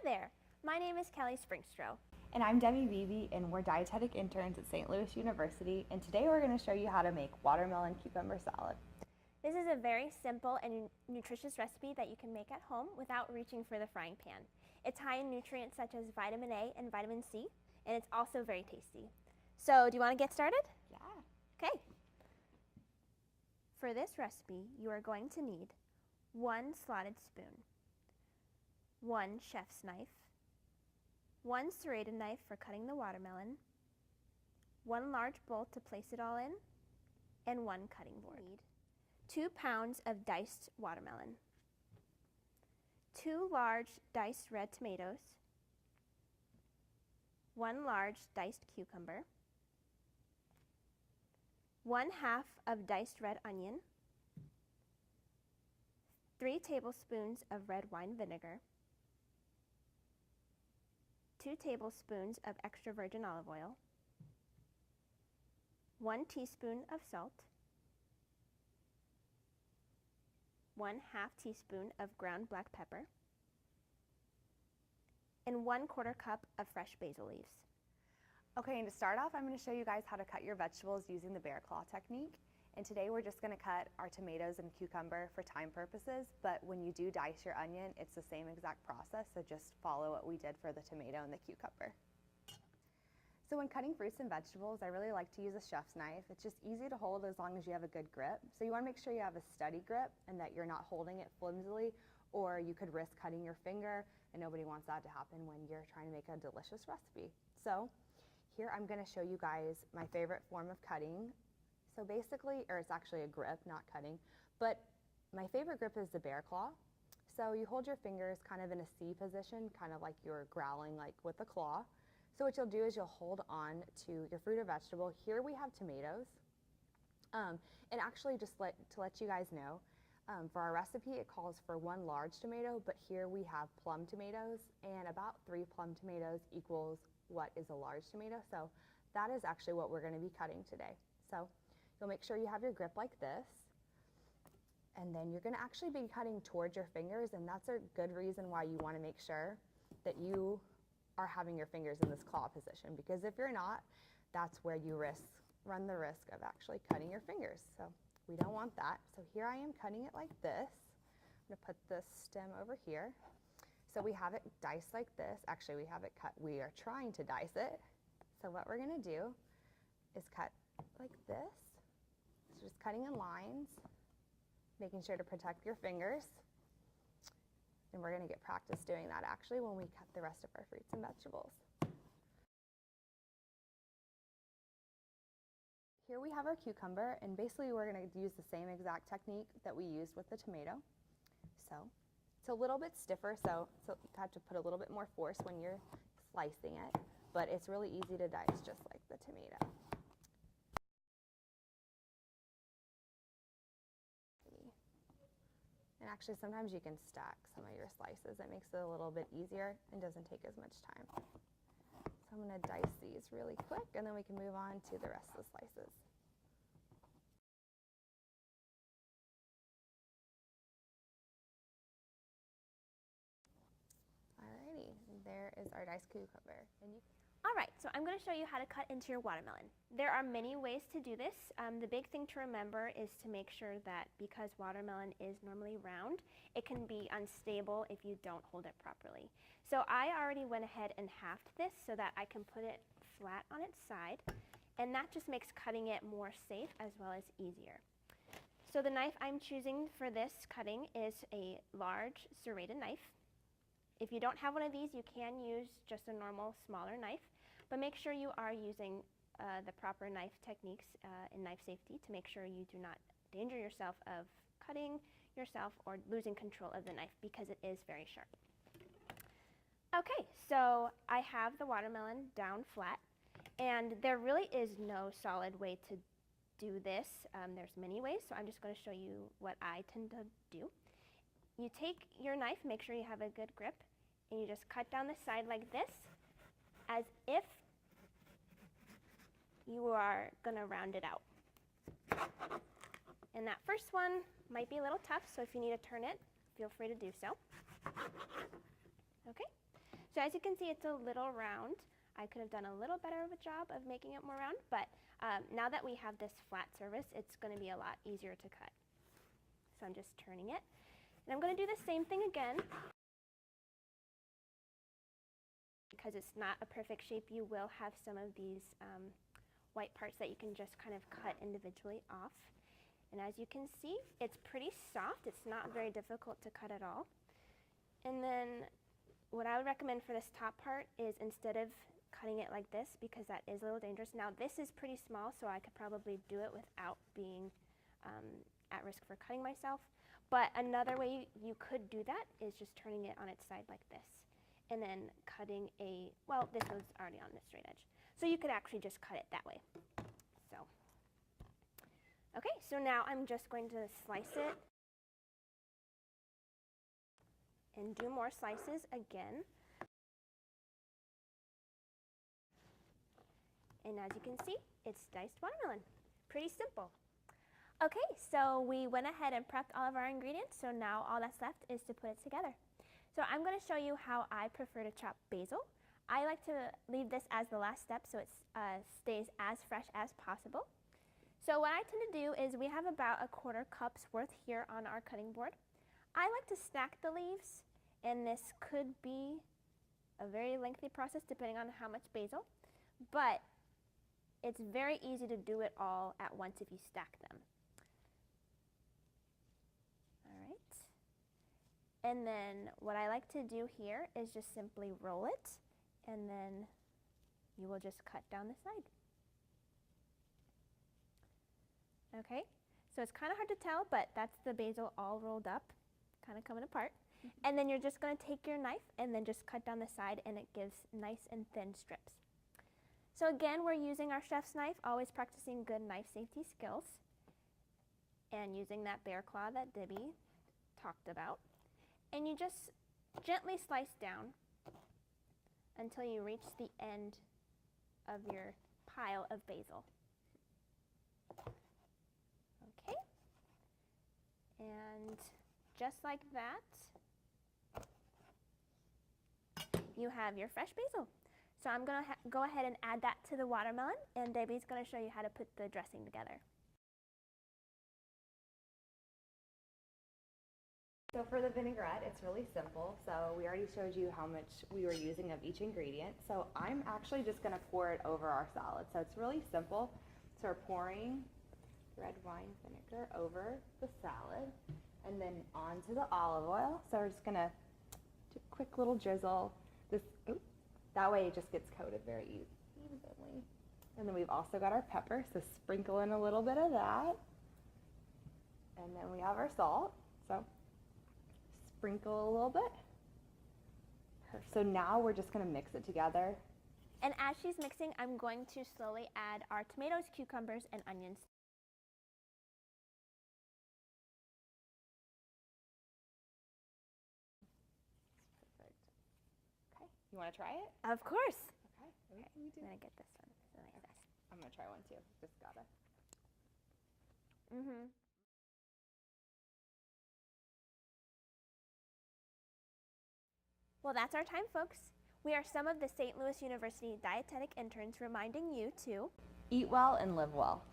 there, my name is Kelly Springstro. And I'm Demi Beebe, and we're dietetic interns at St. Louis University, and today we're going to show you how to make watermelon cucumber salad. This is a very simple and nutritious recipe that you can make at home without reaching for the frying pan. It's high in nutrients such as vitamin A and vitamin C, and it's also very tasty. So, do you want to get started? Yeah. Okay. For this recipe, you are going to need 1 slotted spoon, 1 chef's knife, 1 serrated knife for cutting the watermelon, 1 large bowl to place it all in, and 1 cutting board. 2 pounds of diced watermelon, 2 large diced red tomatoes, 1 large diced cucumber, 1/2 of diced red onion, 3 tablespoons of red wine vinegar, 2 tablespoons of extra virgin olive oil, 1 teaspoon of salt, 1/2 teaspoon of ground black pepper, and 1/4 cup of fresh basil leaves. Okay, and to start off, I'm going to show you guys how to cut your vegetables using the bear claw technique. And today we're just going to cut our tomatoes and cucumber for time purposes, but when you do dice your onion, it's the same exact process, so just follow what we did for the tomato and the cucumber. So when cutting fruits and vegetables, I really like to use a chef's knife. It's just easy to hold as long as you have a good grip. So you want to make sure you have a steady grip and that you're not holding it flimsily, or you could risk cutting your finger, and nobody wants that to happen when you're trying to make a delicious recipe. So here I'm going to show you guys my favorite form of cutting. So basically, or it's actually a grip, not cutting, but my favorite grip is the bear claw. So you hold your fingers kind of in a C position, kind of like you're growling like with a claw. So what you'll do is you'll hold on to your fruit or vegetable. Here we have tomatoes. And actually just to let you guys know, for our recipe it calls for 1 large tomato, but here we have plum tomatoes, and about 3 plum tomatoes equals what is a large tomato. So that is actually what we're going to be cutting today. So you'll make sure you have your grip like this, and then you're going to actually be cutting towards your fingers, and that's a good reason why you want to make sure that you are having your fingers in this claw position, because if you're not, that's where you run the risk of actually cutting your fingers. So we don't want that. So here I am cutting it like this. I'm going to put the stem over here. So we have it diced like this. Actually, we have it cut. We are trying to dice it. So what we're going to do is cut like this. So just cutting in lines, making sure to protect your fingers. And we're going to get practice doing that actually when we cut the rest of our fruits and vegetables. Here we have our cucumber, and basically we're going to use the same exact technique that we used with the tomato. So it's a little bit stiffer, so you have to put a little bit more force when you're slicing it, but it's really easy to dice just like the tomato. And actually sometimes you can stack some of your slices. It makes it a little bit easier and doesn't take as much time. So I'm going to dice these really quick, and then we can move on to the rest of the slices. Alrighty, there is our diced cucumber. Alright, so I'm going to show you how to cut into your watermelon. There are many ways to do this. The big thing to remember is to make sure that because watermelon is normally round, it can be unstable if you don't hold it properly. So I already went ahead and halved this so that I can put it flat on its side, and that just makes cutting it more safe as well as easier. So the knife I'm choosing for this cutting is a large serrated knife. If you don't have one of these, you can use just a normal smaller knife, but make sure you are using the proper knife techniques in knife safety to make sure you do not danger yourself of cutting yourself or losing control of the knife, because it is very sharp. Okay, so I have the watermelon down flat, and there really is no solid way to do this. There's many ways, so I'm just going to show you what I tend to do. You take your knife, make sure you have a good grip, and you just cut down the side like this, as if you are going to round it out. And that first one might be a little tough, so if you need to turn it, feel free to do so. Okay, So as you can see, it's a little round. I could have done a little better of a job of making it more round, but now that we have this flat surface, it's going to be a lot easier to cut. So I'm just turning it. And I'm going to do the same thing again. Because it's not a perfect shape, you will have some of these white parts that you can just kind of cut individually off. And as you can see, it's pretty soft. It's not very difficult to cut at all. And then what I would recommend for this top part is instead of cutting it like this, because that is a little dangerous. Now this is pretty small, so I could probably do it without being at risk for cutting myself. But another way you could do that is just turning it on its side like this. And then cutting well, this was already on the straight edge. So you could actually just cut it that way. So, okay, so now I'm just going to slice it and do more slices again. And as you can see, it's diced watermelon. Pretty simple. Okay, so we went ahead and prepped all of our ingredients, so now all that's left is to put it together. So I'm going to show you how I prefer to chop basil. I like to leave this as the last step so it stays as fresh as possible. So what I tend to do is we have about a 1/4 cup's worth here on our cutting board. I like to stack the leaves, and this could be a very lengthy process depending on how much basil, but it's very easy to do it all at once if you stack them. And then what I like to do here is just simply roll it, and then you will just cut down the side. Okay, so it's kind of hard to tell, but that's the basil all rolled up, kind of coming apart. And then you're just going to take your knife and then just cut down the side, and it gives nice and thin strips. So again, we're using our chef's knife, always practicing good knife safety skills, and using that bear claw that Debbie talked about. And you just gently slice down until you reach the end of your pile of basil. Okay, and just like that, you have your fresh basil. So I'm going to go ahead and add that to the watermelon, and Debbie's going to show you how to put the dressing together. So for the vinaigrette, it's really simple. So we already showed you how much we were using of each ingredient. So I'm actually just going to pour it over our salad. So it's really simple. So we're pouring red wine vinegar over the salad and then onto the olive oil. So we're just going to do a quick little drizzle. That way it just gets coated very evenly. And then we've also got our pepper, so sprinkle in a little bit of that. And then we have our salt. So sprinkle a little bit. So now we're just going to mix it together. And as she's mixing, I'm going to slowly add our tomatoes, cucumbers, and onions. Perfect. Okay, you want to try it? Of course. Okay, Okay, I'm going to get this one. It's a nice size. I'm going to try one too. Just gotta. Well, that's our time, folks. We are some of the St. Louis University dietetic interns reminding you to Eat well and live well.